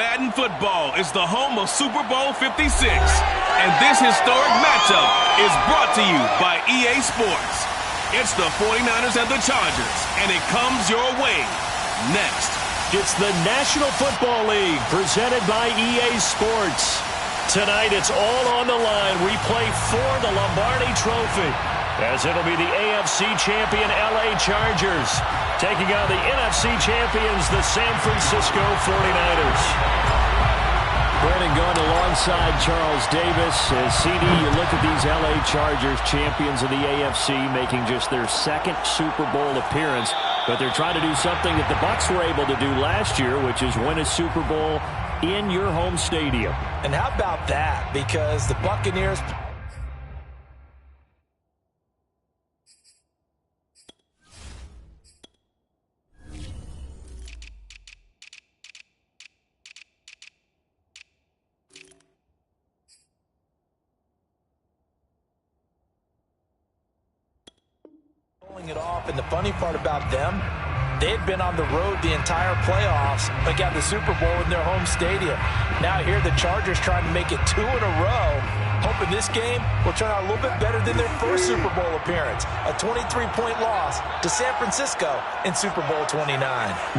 Madden football is the home of Super Bowl 56. And this historic matchup is brought to you by EA Sports. It's the 49ers and the Chargers, and it comes your way next. It's the National Football League presented by EA Sports. Tonight it's all on the line. We play for the Lombardi Trophy, as it'll be the AFC champion LA Chargers taking on the NFC champions, the San Francisco 49ers. Brandon Gunn alongside Charles Davis. As CD, you look at these LA Chargers, champions of the AFC, making just their second Super Bowl appearance. But they're trying to do something that the Bucs were able to do last year, which is win a Super Bowl in your home stadium. And how about that? Because the Buccaneers... it off, and the funny part about them, they had been on the road the entire playoffs but got the Super Bowl in their home stadium. Now here the Chargers trying to make it 2 in a row, hoping this game will turn out a little bit better than their first Super Bowl appearance, a 23-point loss to San Francisco in Super Bowl 29.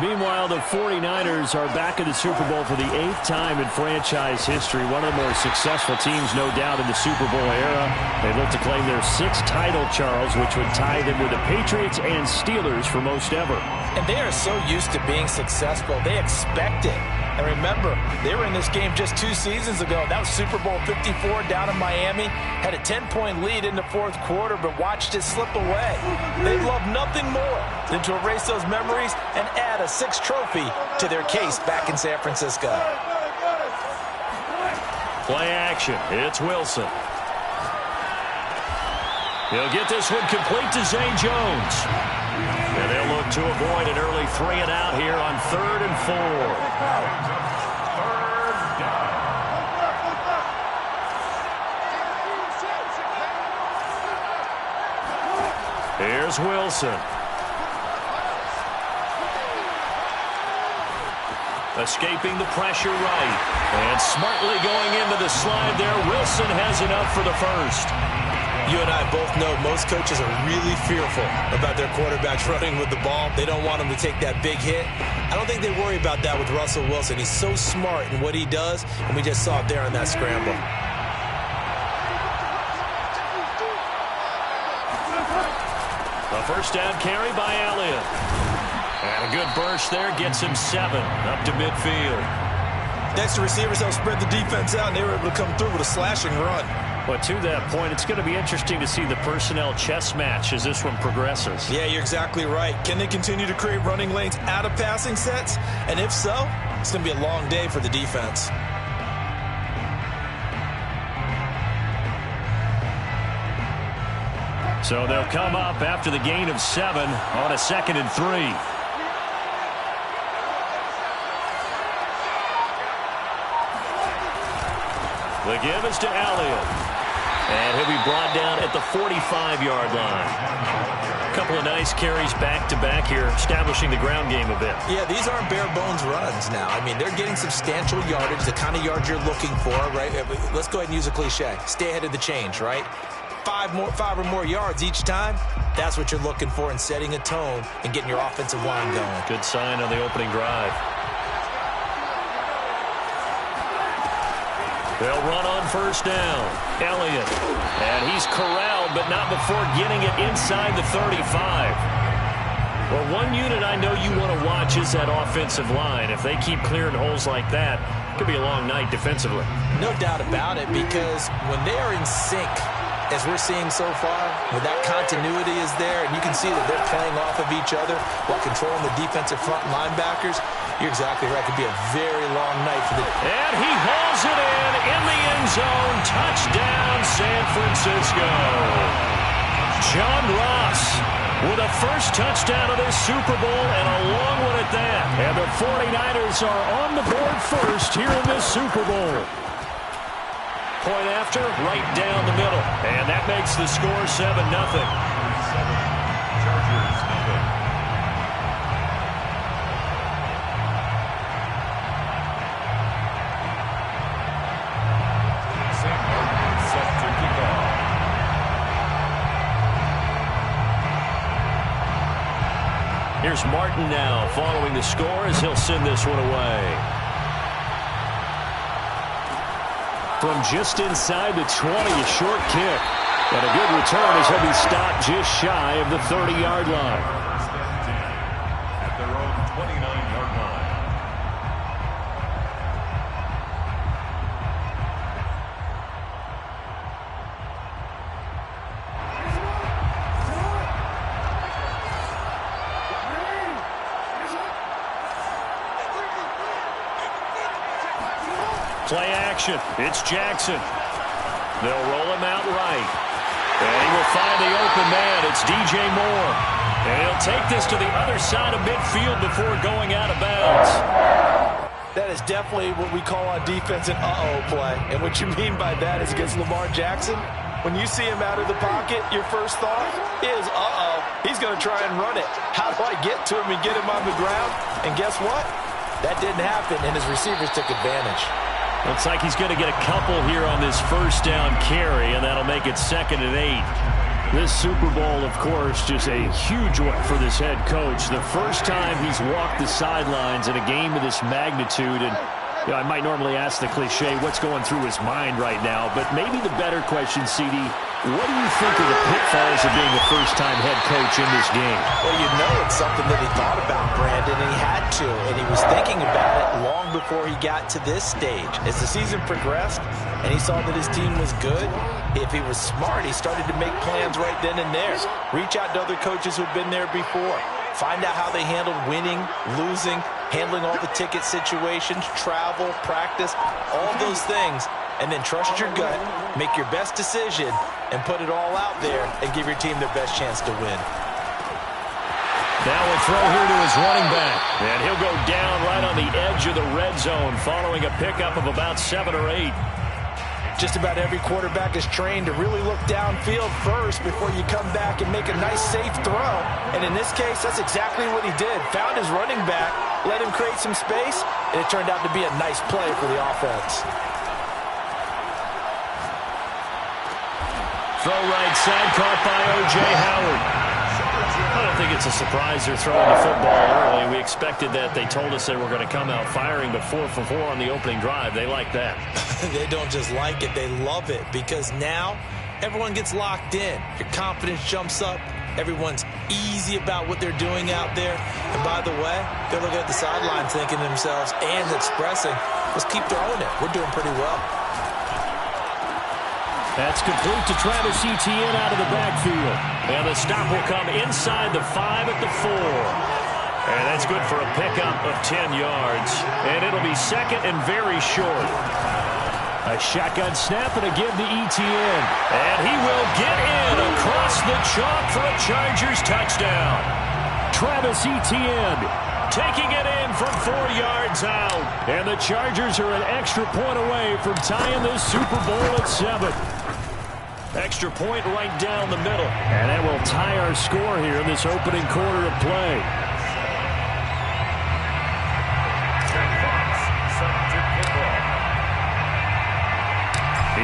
Meanwhile, the 49ers are back in the Super Bowl for the 8th time in franchise history, one of the more successful teams, no doubt, in the Super Bowl era. They look to claim their 6th title, Charles, which would tie them with the Patriots and Steelers for most ever. And they are so used to being successful. They expect it. And remember, they were in this game just 2 seasons ago. That was Super Bowl 54 down in Miami. Had a 10-point lead in the fourth quarter, but watched it slip away. They'd love nothing more than to erase those memories and add a 6th trophy to their case back in San Francisco. Play action. It's Wilson. He'll get this one complete to Zay Jones. And they'll look to avoid an early 3-and-out here on 3rd and 4. Here's Wilson. Escaping the pressure right. And smartly going into the slide there. Wilson has enough for the first. You and I both know most coaches are really fearful about their quarterbacks running with the ball. They don't want them to take that big hit. I don't think they worry about that with Russell Wilson. He's so smart in what he does, and we just saw it there on that scramble. A first down carry by Elliott. And a good burst there gets him 7 up to midfield. Next to receivers, they'll spread the defense out, and they were able to come through with a slashing run. But to that point, it's going to be interesting to see the personnel chess match as this one progresses. Yeah, you're exactly right. Can they continue to create running lanes out of passing sets? And if so, it's going to be a long day for the defense. So they'll come up after the gain of 7 on a 2nd and 3. The give is to Elliott. And he'll be brought down at the 45-yard line. A couple of nice carries back-to-back here, establishing the ground game a bit. Yeah, these aren't bare-bones runs now. I mean, they're getting substantial yardage, the kind of yards you're looking for, right? Let's go ahead and use a cliche. Stay ahead of the change, right? 5 or more yards each time. That's what you're looking for in setting a tone and getting your offensive line going. Good sign on the opening drive. They'll run on first down. Elliott. And he's corralled, but not before getting it inside the 35. Well, one unit I know you want to watch is that offensive line. If they keep clearing holes like that, it could be a long night defensively. No doubt about it, because when they are in sync, as we're seeing so far, when that continuity is there, and you can see that they're playing off of each other while controlling the defensive front linebackers, you're exactly right. It could be a very long night for the... And he hauls it in the end zone. Touchdown, San Francisco. John Ross with a first touchdown of this Super Bowl, and a long one at that. And the 49ers are on the board first here in this Super Bowl. Point after, right down the middle. And that makes the score 7-0. Here's Martin now following the score as he'll send this one away. From just inside the 20, a short kick. And a good return as he'll be stopped just shy of the 30-yard line. At their own 29-yard line. Play action. It's Jackson. They'll roll him out right. And he will find the open man. It's DJ Moore. And he'll take this to the other side of midfield before going out of bounds. That is definitely what we call on defense an uh-oh play. And what you mean by that is against Lamar Jackson, when you see him out of the pocket, your first thought is, uh-oh, he's going to try and run it. How do I get to him and get him on the ground? And guess what? That didn't happen, and his receivers took advantage. Looks like he's going to get a couple here on this first down carry, and that'll make it 2nd and 8. This Super Bowl, of course, just a huge one for this head coach. The first time he's walked the sidelines in a game of this magnitude, and I might normally ask the cliche, what's going through his mind right now, but maybe the better question, CD, what do you think of the pitfalls of being a first-time head coach in this game? Well, you know it's something that he thought about, Brandon, and he had to, and he was thinking about it long before he got to this stage. As the season progressed and he saw that his team was good, if he was smart, he started to make plans right then and there. Reach out to other coaches who've been there before. Find out how they handled winning, losing, handling all the ticket situations, travel, practice, all those things. And then trust your gut, make your best decision, and put it all out there and give your team their best chance to win. Now a throw here to his running back. And he'll go down right on the edge of the red zone following a pickup of about 7 or 8. Just about every quarterback is trained to really look downfield first before you come back and make a nice, safe throw. And in this case, that's exactly what he did. Found his running back, let him create some space, and it turned out to be a nice play for the offense. Throw right side, caught by O.J. Howard. I don't think it's a surprise they're throwing the football early. We expected that. They told us they were going to come out firing, but 4 for 4 on the opening drive. They like that. They don't just like it, they love it, because now everyone gets locked in. Your confidence jumps up. Everyone's easy about what they're doing out there. And by the way, they're looking at the sideline thinking to themselves and expressing, let's keep throwing it. We're doing pretty well. That's complete to Travis Etienne out of the backfield. And the stop will come inside the 5 at the 4. And that's good for a pickup of 10 yards. And it'll be 2nd and very short. A shotgun snap and a give to Etienne. And he will get in across the chalk for a Chargers touchdown. Travis Etienne taking it in from 4 yards out. And the Chargers are an extra point away from tying this Super Bowl at 7. Extra point right down the middle. And that will tie our score here in this opening quarter of play.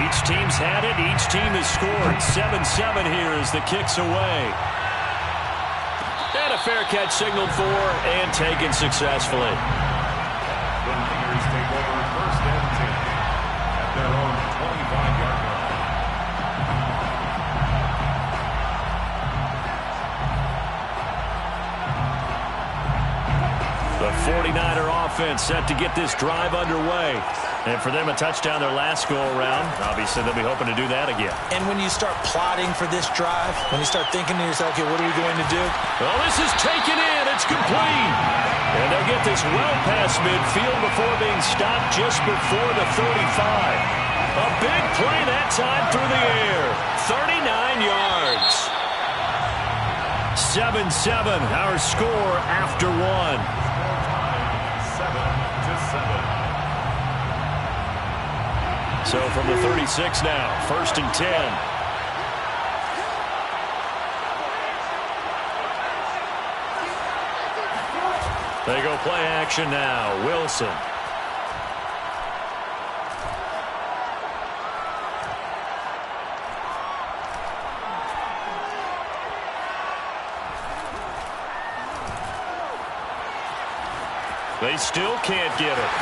Each team's had it. Each team has scored. 7-7 here as the kick's away. And a fair catch signaled for and taken successfully. The Niners take over 1st and 10 at their own 25-yard line. The 49er offense set to get this drive underway. And for them, a touchdown their last go-around. Obviously, they'll be hoping to do that again. And when you start plotting for this drive, when you start thinking to yourself, okay, what are we going to do? Well, this is taken in. It's complete. And they'll get this well past midfield before being stopped just before the 35. A big play that time through the air. 39 yards. 7-7, our score after 1. 7-7. So from the 36 now, 1st and 10. They go play action now. Wilson. They still can't get it.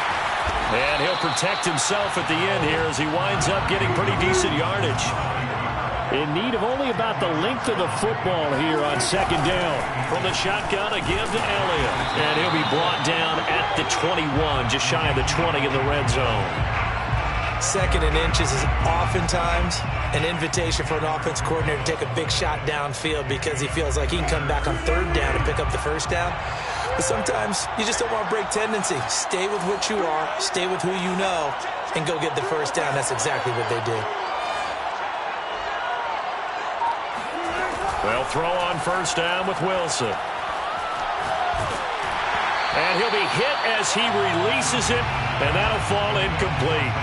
And he'll protect himself at the end here as he winds up getting pretty decent yardage. In need of only about the length of the football here on second down. From the shotgun, a give to Elliott. And he'll be brought down at the 21, just shy of the 20 in the red zone. Second and inches is oftentimes an invitation for an offense coordinator to take a big shot downfield because he feels like he can come back on third down and pick up the first down. But sometimes you just don't want to break tendency. Stay with what you are, stay with who you know, and go get the first down. That's exactly what they did. They'll throw on first down with Wilson. And he'll be hit as he releases it, and that'll fall incomplete.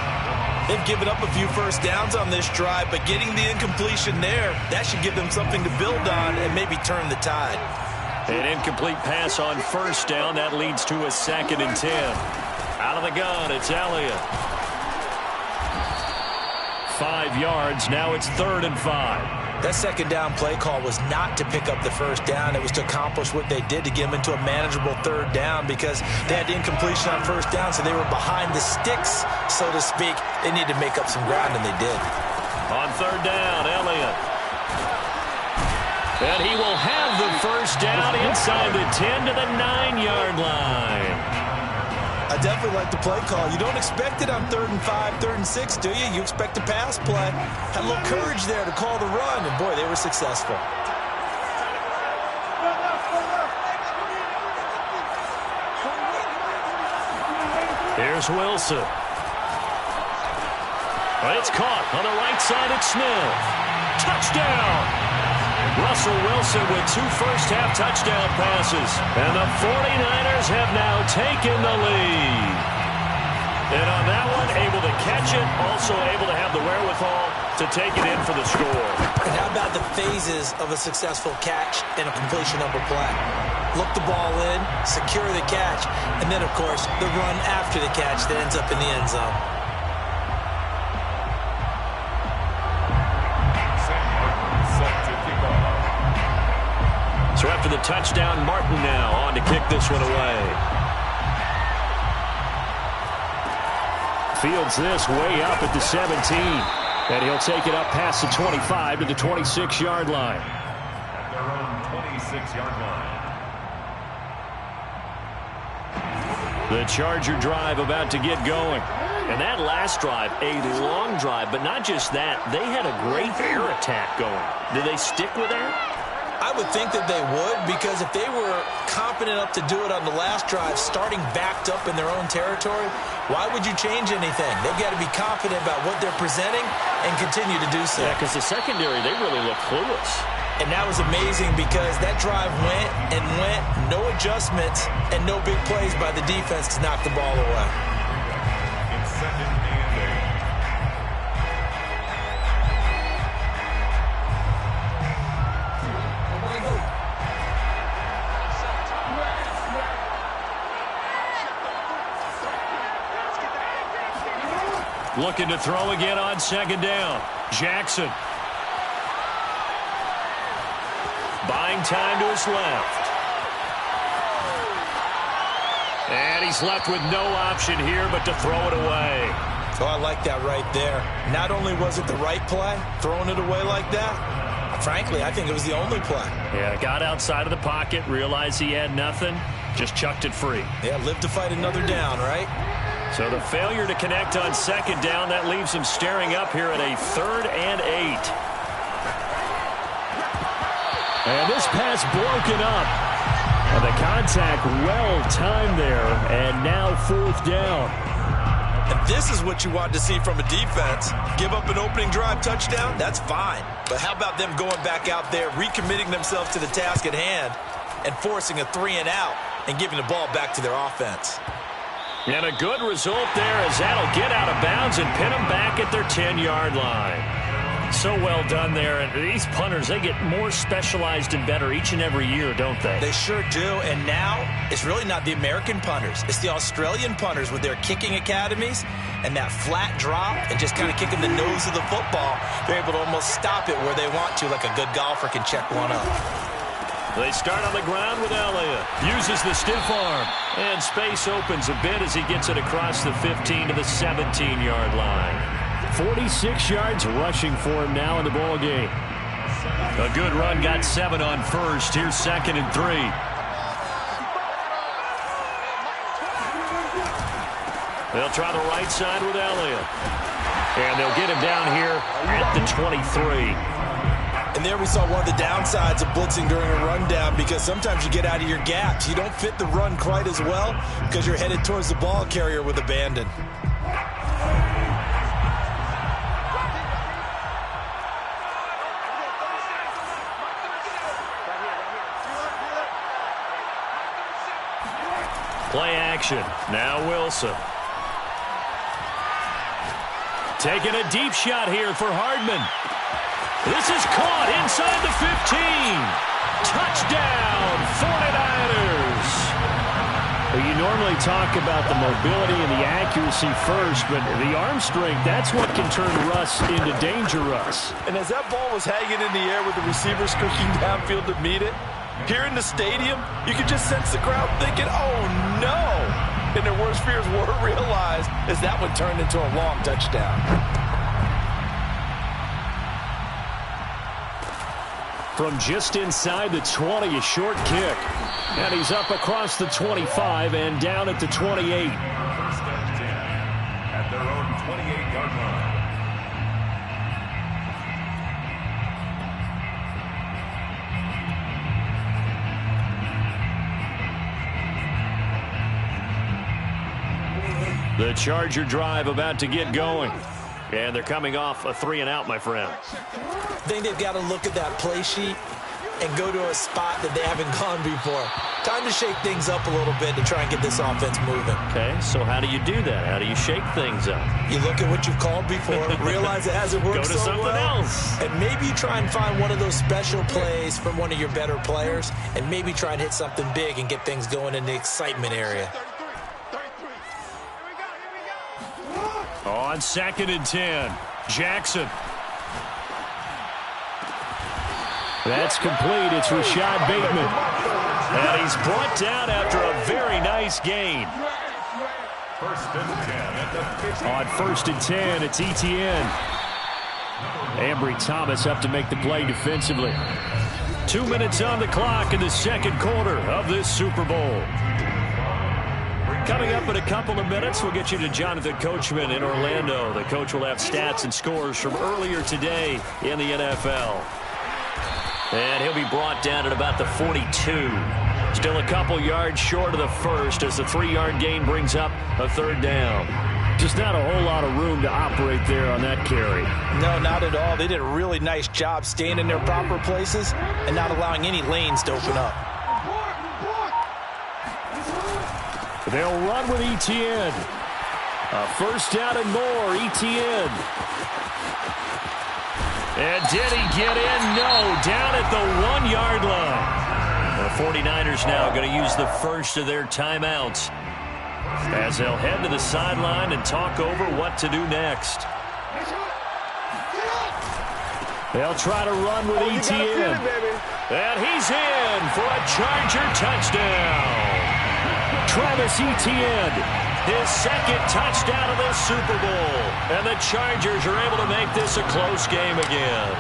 They've given up a few first downs on this drive, but getting the incompletion there, that should give them something to build on and maybe turn the tide. An incomplete pass on first down. That leads to a 2nd and 10. Out of the gun, it's Elliott. 5 yards. Now it's 3rd and 5. That second down play call was not to pick up the first down. It was to accomplish what they did to get them into a manageable third down because they had incompletion on first down, so they were behind the sticks, so to speak. They needed to make up some ground, and they did. On third down, Elliott. And he will have the first down inside the 10 to the 9-yard line. I definitely like the play call. You don't expect it on 3rd and 5, 3rd and 6, do you? You expect a pass play. Had a little courage there to call the run, and boy, they were successful. Here's Wilson. It's caught on the right side. It's Smith. Touchdown! Russell Wilson with 2 first-half touchdown passes. And the 49ers have now taken the lead. And on that one, able to catch it, also able to have the wherewithal to take it in for the score. And how about the phases of a successful catch and a completion of a play? Look the ball in, secure the catch, and then, of course, the run after the catch that ends up in the end zone. So after the touchdown, Martin now on to kick this one away. Fields this way up at the 17. And he'll take it up past the 25 to the 26-yard line. At their own 26-yard line. The Charger drive about to get going. And that last drive, a long drive, but not just that. They had a great air attack going. Did they stick with that? I would think that they would, because if they were confident enough to do it on the last drive, starting backed up in their own territory, why would you change anything? They've got to be confident about what they're presenting and continue to do so. Yeah, because the secondary, they really look clueless. And that was amazing because that drive went and went, no adjustments, and no big plays by the defense to knock the ball away. It's 2nd and 8. Looking to throw again on second down. Jackson. Buying time to his left. And he's left with no option here but to throw it away. Oh, I like that right there. Not only was it the right play, throwing it away like that, frankly, I think it was the only play. Yeah, got outside of the pocket, realized he had nothing, just chucked it free. Yeah, live to fight another down, right? So the failure to connect on second down, that leaves him staring up here at a 3rd and 8. And this pass broken up. And the contact well-timed there, and now 4th down. And this is what you want to see from a defense. Give up an opening drive touchdown, that's fine. But how about them going back out there, recommitting themselves to the task at hand, and forcing a 3-and-out and giving the ball back to their offense. And a good result there as that'll get out of bounds and pin them back at their 10-yard line. So well done there. And these punters, they get more specialized and better each and every year, don't they? They sure do. And now it's really not the American punters. It's the Australian punters with their kicking academies and that flat drop and just kind of kicking the nose of the football. They're able to almost stop it where they want to, like a good golfer can check one up. They start on the ground with Elliott. Uses the stiff arm. And space opens a bit as he gets it across the 15 to the 17-yard line. 46 yards rushing for him now in the ball game. A good run, got 7 on first. Here's 2nd and 3. They'll try the right side with Elliott. And they'll get him down here at the 23. And there we saw one of the downsides of blitzing during a rundown, because sometimes you get out of your gaps. You don't fit the run quite as well because you're headed towards the ball carrier with abandon. Play action. Now Wilson. Taking a deep shot here for Hardman. This is caught inside the 15. Touchdown, 49ers. Well, you normally talk about the mobility and the accuracy first, but the arm strength, that's what can turn Russ into danger Russ. And as that ball was hanging in the air with the receiver streaking downfield to meet it, here in the stadium, you could just sense the crowd thinking, oh no. And their worst fears were realized as that one turned into a long touchdown. From just inside the 20, a short kick. And he's up across the 25 and down at the 28. First and 10 at their own 28-yard line. The Charger drive about to get going. And they're coming off a 3-and-out, my friend. I think they've got to look at that play sheet and go to a spot that they haven't gone before. Time to shake things up a little bit to try and get this offense moving. Okay, so how do you do that? How do you shake things up? You look at what you've called before, realize it hasn't worked Go to so something well, else. and maybe you try and find one of those special plays from one of your better players, and maybe try and hit something big and get things going in the excitement area. On 2nd and 10, Jackson. That's complete. It's Rashad Bateman. And he's brought down after a very nice gain. First and 10 at the 15. On 1st and 10, it's Etienne. Ambry Thomas up to make the play defensively. 2 minutes on the clock in the second quarter of this Super Bowl. Coming up in a couple of minutes, we'll get you to Jonathan Coachman in Orlando. The coach will have stats and scores from earlier today in the NFL. And he'll be brought down at about the 42. Still a couple yards short of the first as the 3-yard gain brings up a 3rd down. Just not a whole lot of room to operate there on that carry. No, not at all. They did a really nice job staying in their proper places and not allowing any lanes to open up. They'll run with Etienne. A 1st down and more, Etienne. And did he get in? No, down at the 1-yard line. The 49ers now going to use the first of their timeouts as they'll head to the sideline and talk over what to do next. They'll try to run with Etienne. And he's in for a Charger touchdown. Travis Etienne, his 2nd touchdown of this Super Bowl. And the Chargers are able to make this a close game again.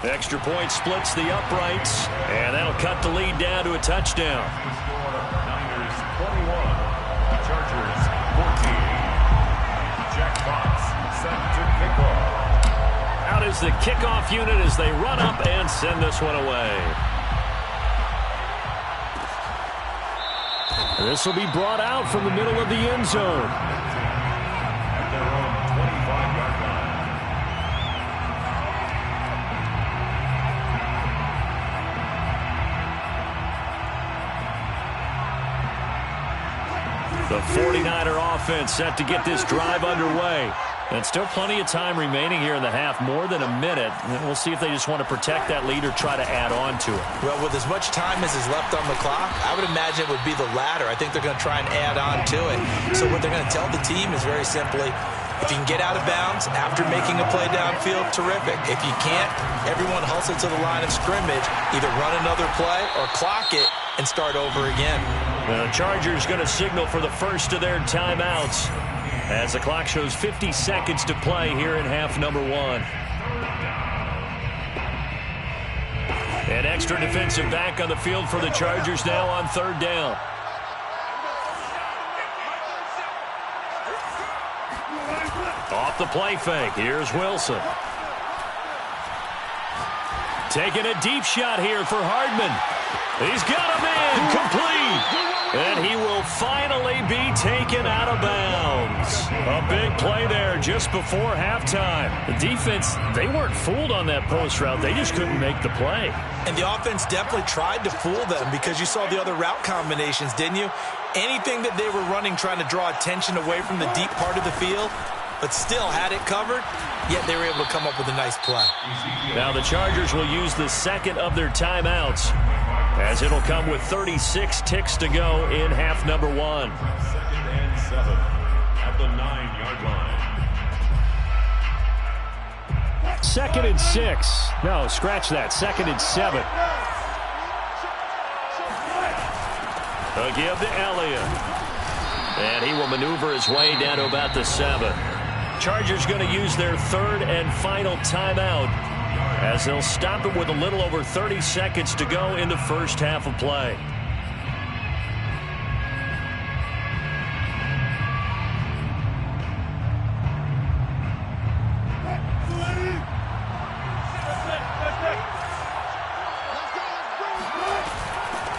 Extra point splits the uprights, and that'll cut the lead down to a touchdown. Niners 21, Chargers 14. Jack Fox set to kick off. Out is the kickoff unit as they run up and send this one away. This will be brought out from the middle of the end zone. At their own 25-yard line. The 49er offense set to get this drive underway. And still plenty of time remaining here in the half, more than a minute. And we'll see if they just want to protect that lead or try to add on to it. Well, with as much time as is left on the clock, I would imagine it would be the latter. I think they're going to try and add on to it. So what they're going to tell the team is very simply, If you can get out of bounds after making a play downfield, terrific. If you can't, everyone hustle to the line of scrimmage, either run another play or clock it and start over again. The Chargers going to signal for the first of their timeouts as the clock shows 50 seconds to play here in half number 1. An extra defensive back on the field for the Chargers now on 3rd down. Off the play fake, here's Wilson. Taking a deep shot here for Hardman. He's got him in, complete. And he will finally be taken out of bounds. A big play there just before halftime. The defense, they weren't fooled on that post route. They just couldn't make the play. And the offense definitely tried to fool them because you saw the other route combinations, didn't you? Anything that they were running trying to draw attention away from the deep part of the field, but still had it covered, yet they were able to come up with a nice play. Now the Chargers will use the second of their timeouts, as it'll come with 36 ticks to go in half number 1. 2nd and 7 at the 9-yard line. 2nd and 6. No, scratch that. 2nd and 7. A give to Elliott. And he will maneuver his way down to about the 7. Chargers going to use their 3rd and final timeout, as they'll stop it with a little over 30 seconds to go in the first half of play.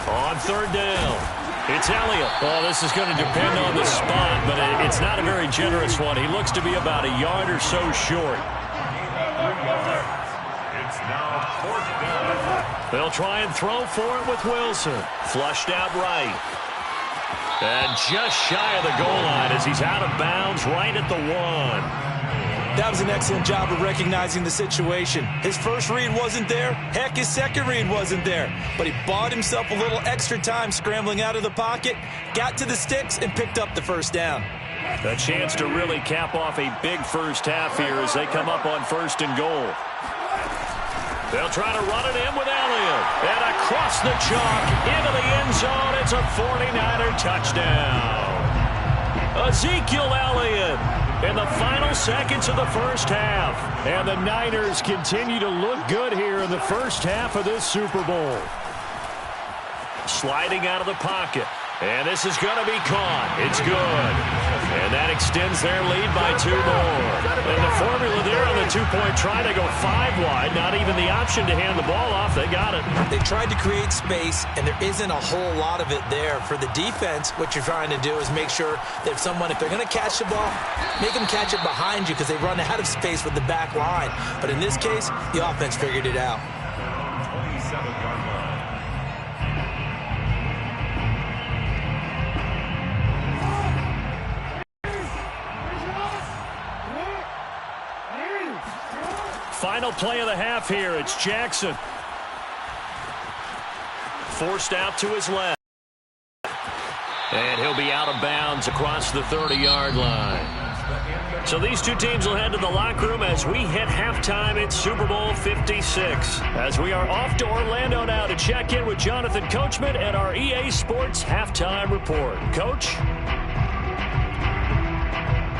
On 3rd down, it's Elliott. Oh, this is going to depend on the spot, but it's not a very generous one. He looks to be about a yard or so short. It's now 4th down. They'll try and throw for it with Wilson. Flushed out right. And just shy of the goal line as he's out of bounds right at the 1. That was an excellent job of recognizing the situation. His first read wasn't there. Heck, his second read wasn't there. But he bought himself a little extra time scrambling out of the pocket, got to the sticks, and picked up the first down. A chance to really cap off a big first half here as they come up on 1st and goal. They'll try to run it in with Elliott. And across the chalk into the end zone. It's a 49er touchdown. Ezekiel Elliott in the final seconds of the first half. And the Niners continue to look good here in the first half of this Super Bowl. Sliding out of the pocket. And this is going to be caught. It's good. And that extends their lead by 2 more. And the formula there on the 2-point try to go 5 wide. Not even the option to hand the ball off. They got it. They tried to create space, and there isn't a whole lot of it there. For the defense, what you're trying to do is make sure that if they're going to catch the ball, make them catch it behind you because they run out of space with the back line. But in this case, the offense figured it out. 27-yard line. Final play of the half here. It's Jackson. Forced out to his left. And he'll be out of bounds across the 30-yard line. So these two teams will head to the locker room as we hit halftime in Super Bowl 56. As we are off to Orlando now to check in with Jonathan Coachman and our EA Sports Halftime Report. Coach?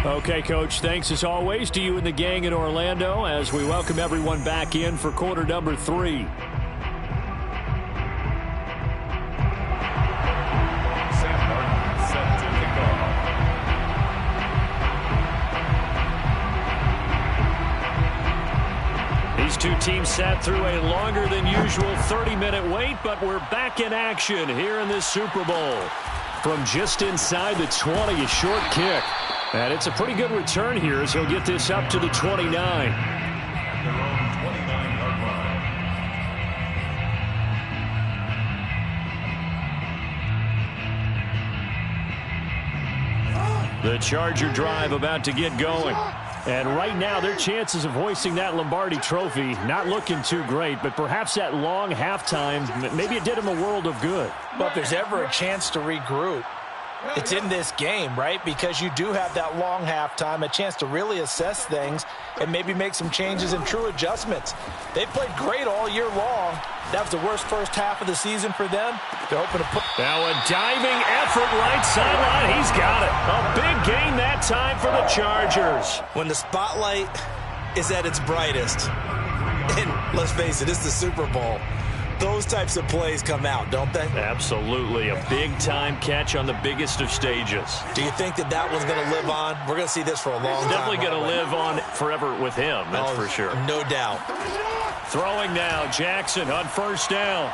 Okay, Coach, thanks as always to you and the gang in Orlando as we welcome everyone back in for quarter number 3. Sam Martin set to kick off. These two teams sat through a longer than usual 30-minute wait, but we're back in action here in this Super Bowl. From just inside the 20, a short kick. And it's a pretty good return here as he'll get this up to the 29. At their own 29-yard line. The Charger drive about to get going. And right now, their chances of hoisting that Lombardi trophy not looking too great, but perhaps that long halftime, maybe it did them a world of good. But if there's ever a chance to regroup, It's in this game, right? Because you do have that long halftime, a chance to really assess things and maybe make some changes and true adjustments. They played great all year long. That was the worst first half of the season for them. They're hoping to put... Now a diving effort right sideline. He's got it. A big gain that time for the Chargers. When the spotlight is at its brightest, and let's face it, it's the Super Bowl, those types of plays come out, don't they? Absolutely. A big-time catch on the biggest of stages. Do you think that that one's going to live on? We're going to see this for a long time. Definitely going to live on forever with him, that's for sure. No doubt. Throwing now, Jackson on first down.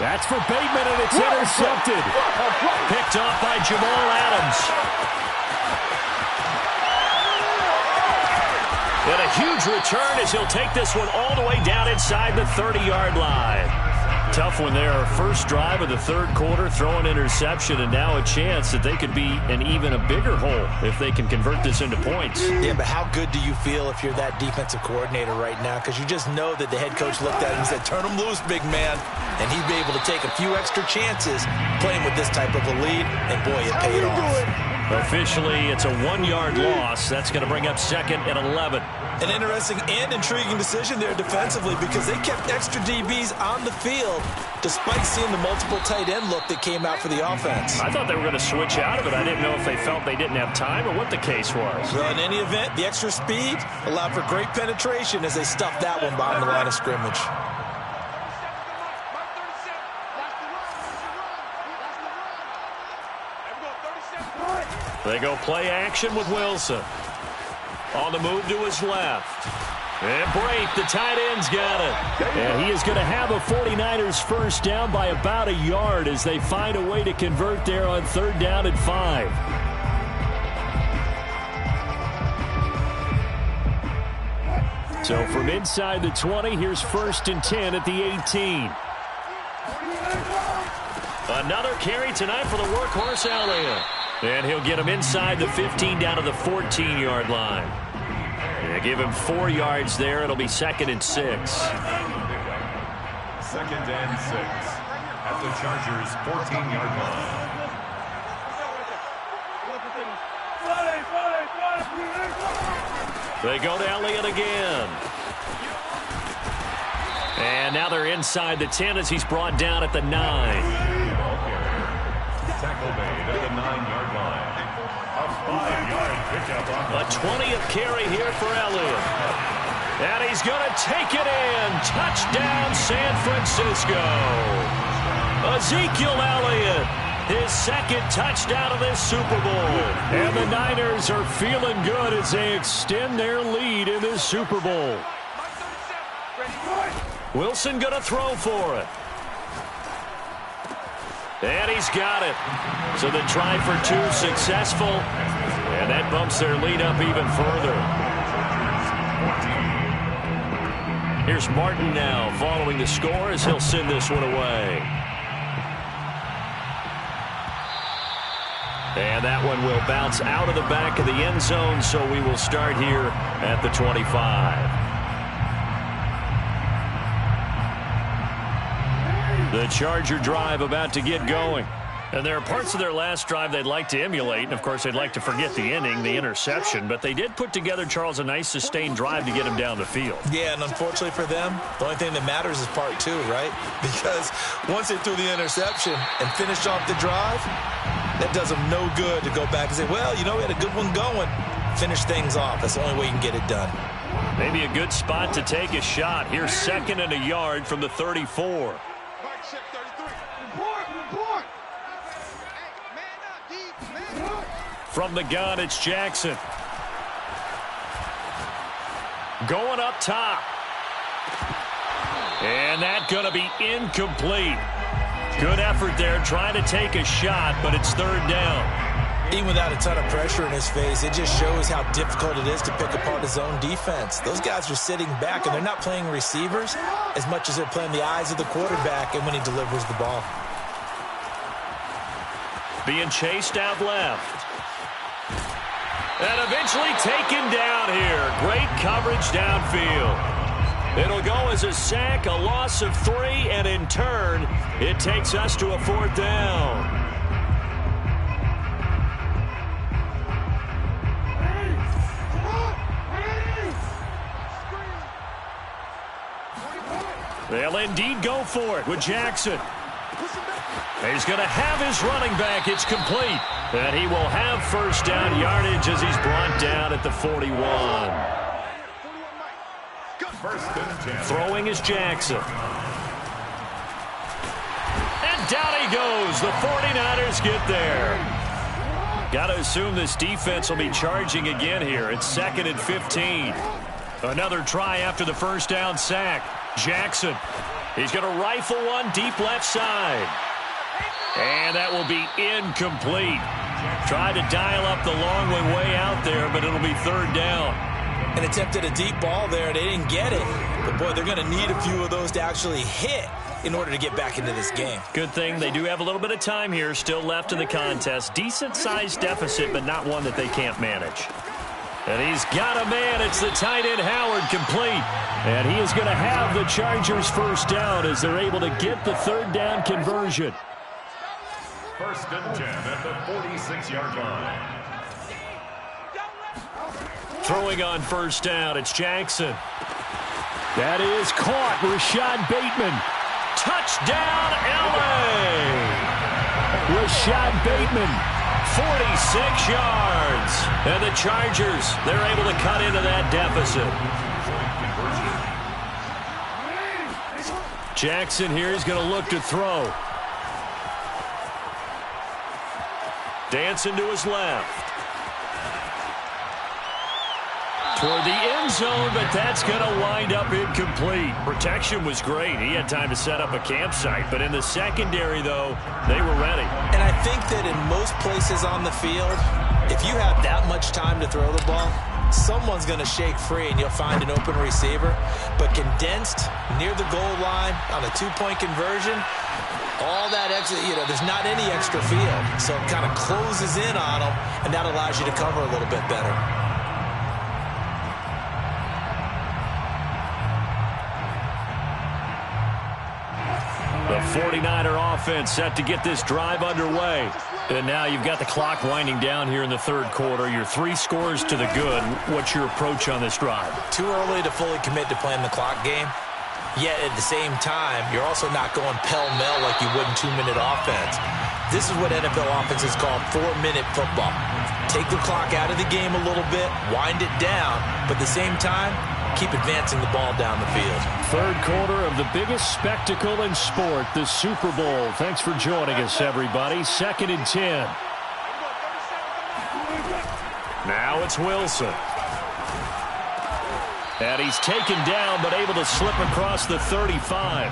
That's for Bateman, and it's intercepted. Picked off by Jamal Adams. And a huge return as he'll take this one all the way down inside the 30-yard line. Tough one there. First drive of the third quarter, throw an interception, and now a chance that they could be in even a bigger hole if they can convert this into points. Yeah, but how good do you feel if you're that defensive coordinator right now? Because you just know that the head coach looked at him and said, turn him loose, big man. And he'd be able to take a few extra chances playing with this type of a lead, and boy, it paid off. Officially, it's a 1-yard loss. That's going to bring up 2nd and 11. An interesting and intriguing decision there defensively because they kept extra DBs on the field despite seeing the multiple tight end look that came out for the offense. I thought they were going to switch out of it. I didn't know if they felt they didn't have time or what the case was. Well, in any event, the extra speed allowed for great penetration as they stuffed that one behind the line of scrimmage. They go play action with Wilson. On the move to his left. And Brate, the tight end's got it. And he is going to have a 49ers first down by about a yard as they find a way to convert there on 3rd down and 5. So from inside the 20, here's 1st and 10 at the 18. Another carry tonight for the workhorse Elliott. And he'll get him inside the 15 down to the 14-yard line. Yeah, give him 4 yards there. It'll be 2nd and 6. 2nd and 6 at the Chargers' 14-yard line. They go to Elliott again. And now they're inside the 10 as he's brought down at the 9. Tackle made at the 9-yard line. A 5-yard pickup on A 20th carry here for Elliott. And he's going to take it in. Touchdown, San Francisco. Ezekiel Elliott, his 2nd touchdown of this Super Bowl. And the Niners are feeling good as they extend their lead in this Super Bowl. Wilson going to throw for it. And he's got it. So the try for 2 successful. And that bumps their lead up even further. Here's Martin now following the score as he'll send this one away. And that one will bounce out of the back of the end zone, so we will start here at the 25. The Charger drive about to get going. And there are parts of their last drive they'd like to emulate. And, of course, they'd like to forget the inning, the interception. But they did put together, Charles, a nice sustained drive to get him down the field. Yeah, and unfortunately for them, the only thing that matters is part 2, right? Because once they threw the interception and finished off the drive, that does them no good to go back and say, well, you know, we had a good one going. Finish things off. That's the only way you can get it done. Maybe a good spot to take a shot. Here's 2nd and a yard from the 34. From the gun, it's Jackson. Going up top. And that's going to be incomplete. Good effort there, trying to take a shot, but it's 3rd down. Even without a ton of pressure in his face, it just shows how difficult it is to pick apart his own defense. Those guys are sitting back, and they're not playing receivers as much as they're playing the eyes of the quarterback and when he delivers the ball. Being chased out left. And eventually taken down here. Great coverage downfield. It'll go as a sack, a loss of 3, and in turn, it takes us to a 4th down. They'll indeed go for it with Jackson. He's going to have his running back. It's complete. And he will have first down yardage as he's brought down at the 41. Throwing is Jackson. And down he goes. The 49ers get there. Got to assume this defense will be charging again here. It's 2nd and 15. Another try after the first down sack. Jackson. He's going to rifle one deep left side. And that will be incomplete. Tried to dial up the long way out there, but it'll be 3rd down. And attempted a deep ball there. They didn't get it. But, boy, they're going to need a few of those to actually hit in order to get back into this game. Good thing they do have a little bit of time here still left in the contest. Decent-sized deficit, but not one that they can't manage. And he's got a man. It's the tight end Howard, complete. And he is going to have the Chargers first down as they're able to get the 3rd down conversion. 1st and 10 at the 46-yard line. Throwing on first down, it's Jackson. That is caught. Rashad Bateman. Touchdown, L.A. Rashad Bateman, 46 yards. And the Chargers, they're able to cut into that deficit. Jackson here is going to look to throw. Dancing to his left. Toward the end zone, but that's going to wind up incomplete. Protection was great. He had time to set up a campsite. But in the secondary, though, they were ready. And I think that in most places on the field, if you have that much time to throw the ball, someone's going to shake free and you'll find an open receiver. But condensed near the goal line on a 2-point conversion, all that extra, there's not any extra field. So it kind of closes in on them, and that allows you to cover a little bit better. The 49er offense set to get this drive underway. And now you've got the clock winding down here in the 3rd quarter. You're 3 scores to the good. What's your approach on this drive? Too early to fully commit to playing the clock game. Yet at the same time, you're also not going pell-mell like you would in 2-minute offense. This is what NFL offenses call 4-minute football. Take the clock out of the game a little bit, wind it down, but at the same time, keep advancing the ball down the field. 3rd quarter of the biggest spectacle in sport, the Super Bowl. Thanks for joining us, everybody. 2nd and 10. Now it's Wilson. And he's taken down, but able to slip across the 35.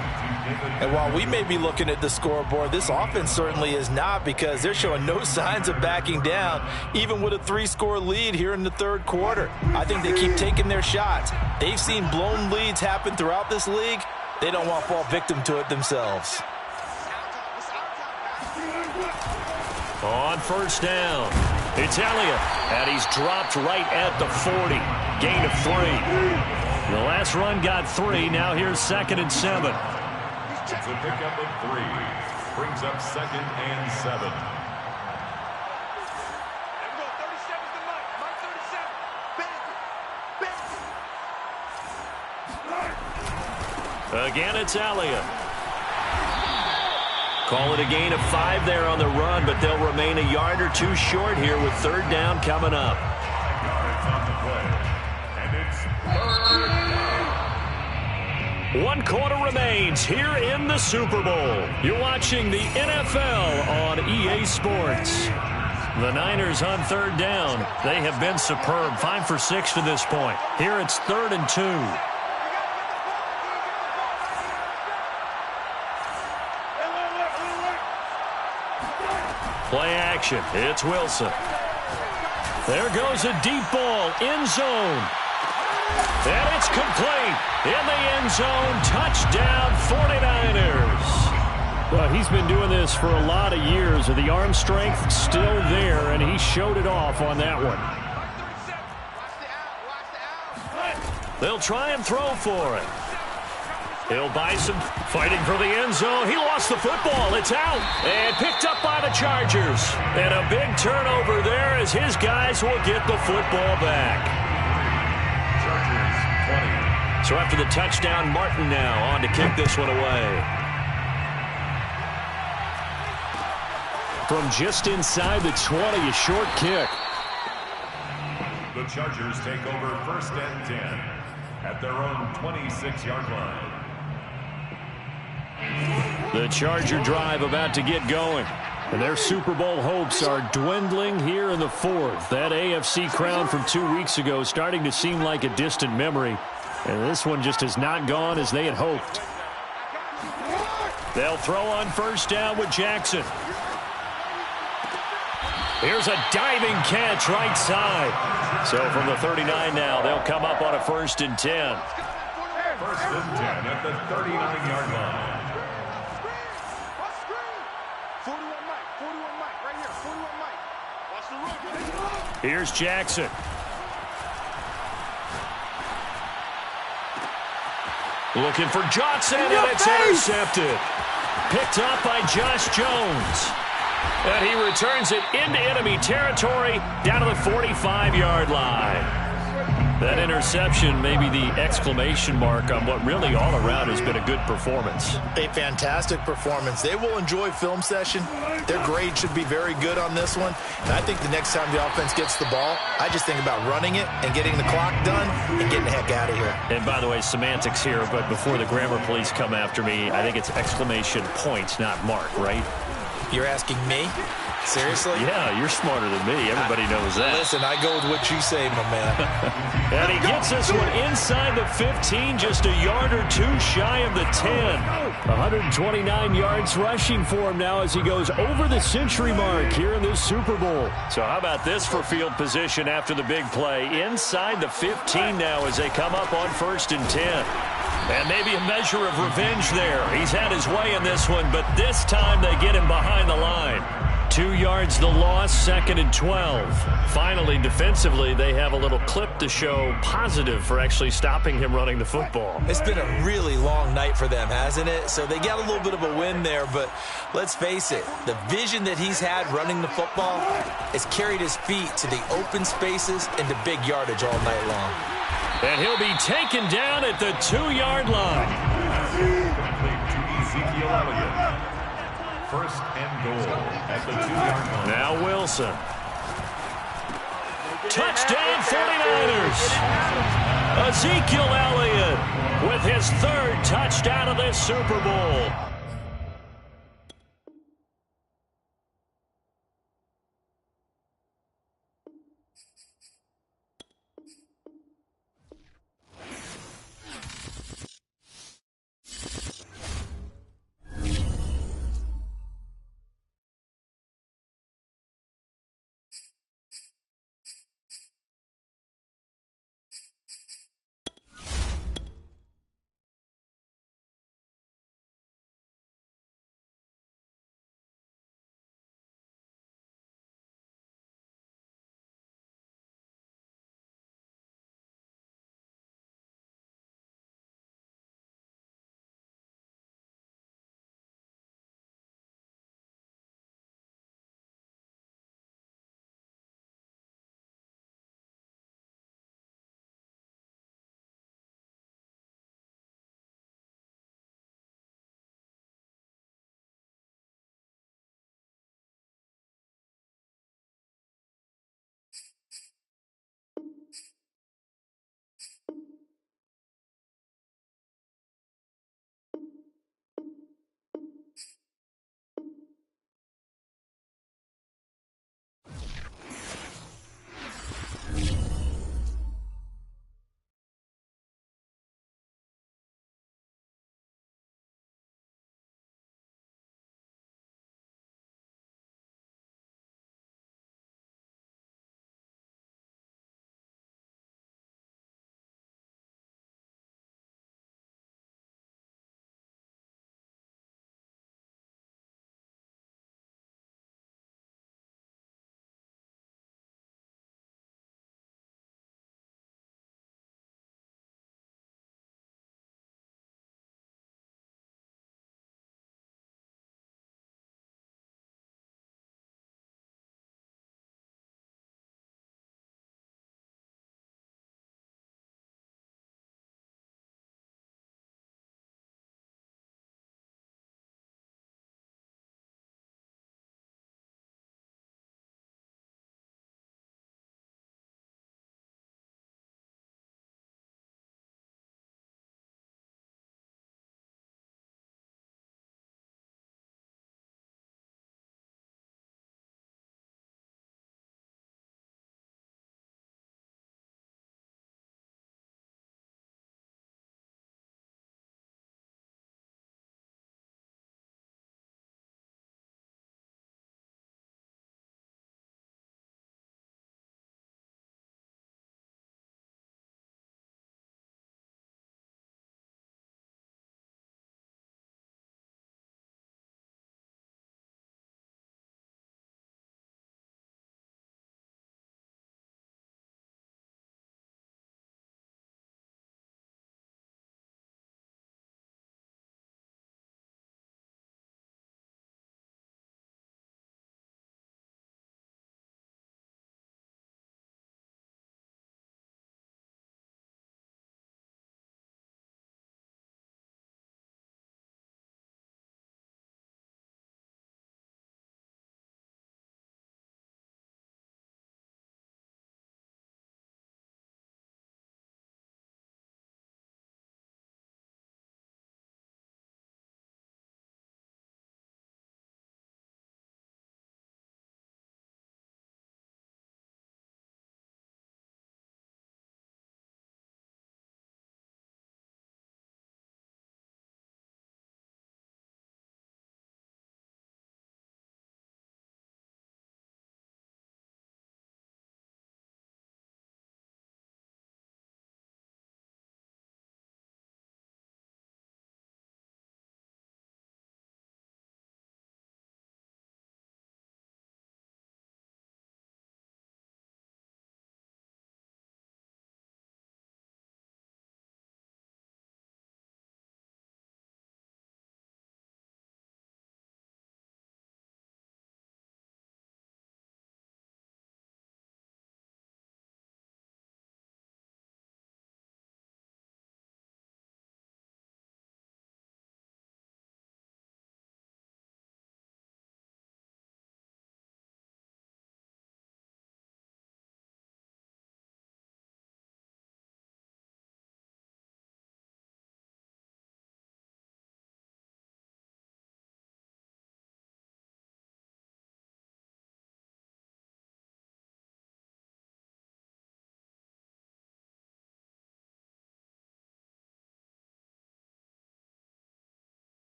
And while we may be looking at the scoreboard, this offense certainly is not, because they're showing no signs of backing down, even with a 3-score lead here in the 3rd quarter. I think they keep taking their shots. They've seen blown leads happen throughout this league. They don't want to fall victim to it themselves. On first down, it's Elliott, and he's dropped right at the 40. Gain of 3. The last run got 3. Now here's 2nd and 7. It's a pickup of 3. Brings up 2nd and 7. Again, it's Elliott. Call it a gain of 5 there on the run, but they'll remain a yard or 2 short here with 3rd down coming up. 5 yards on the play. And it's 3rd down. 1 quarter remains here in the Super Bowl. You're watching the NFL on EA Sports. The Niners on 3rd down. They have been superb. 5 for 6 to this point. Here it's 3rd and 2. Play action. It's Wilson. There goes a deep ball. End zone. And it's complete. In the end zone. Touchdown 49ers. Well, he's been doing this for a lot of years. The arm strength still there, and he showed it off on that one. They'll try and throw for it. He'll buy some fighting for the end zone. He lost the football. It's out. And picked up by the Chargers. And a big turnover there as his guys will get the football back. Chargers 20, So after the touchdown, Martin now on to kick this one away. From just inside the 20, a short kick. The Chargers take over 1st and 10 at their own 26-yard line. The Charger drive about to get going. And their Super Bowl hopes are dwindling here in the 4th. That AFC crown from 2 weeks ago starting to seem like a distant memory. And this one just has not gone as they had hoped. They'll throw on 1st down with Jackson. Here's a diving catch right side. So from the 39 now, they'll come up on a 1st and 10. 1st and 10 at the 39-yard line. 41 Mike, right here, 41 Mike. Watch the run. Here's Jackson. Looking for Johnson, and it's intercepted. Picked up by Josh Jones. And he returns it into enemy territory down to the 45-yard line. That interception may be the exclamation mark on what really all around has been a good performance. A fantastic performance. They will enjoy film session. Their grade should be very good on this one. And I think the next time the offense gets the ball, I just think about running it and getting the clock done and getting the heck out of here. And by the way, semantics here, but before the grammar police come after me, I think it's exclamation point, not mark, right? You're asking me? Seriously? Yeah, you're smarter than me. Everybody knows that. Listen, I go with what you say, my man. And he gets this one inside the 15, just a yard or two shy of the 10. 129 yards rushing for him now as he goes over the century mark here in this Super Bowl. So how about this for field position after the big play? Inside the 15 now as they come up on 1st and 10. And maybe a measure of revenge there. He's had his way in this one, but this time they get him behind the line. 2 yards the loss, 2nd and 12. Finally, defensively, they have a little clip to show positive for actually stopping him running the football. It's been a really long night for them, hasn't it? So they got a little bit of a win there, but let's face it, the vision that he's had running the football has carried his feet to the open spaces and to big yardage all night long. And he'll be taken down at the 2-yard line. Complete to Ezekiel Elliott. 1st and goal at the 2-yard line. Now Wilson. Touchdown 49ers. Ezekiel Elliott with his 3rd touchdown of this Super Bowl.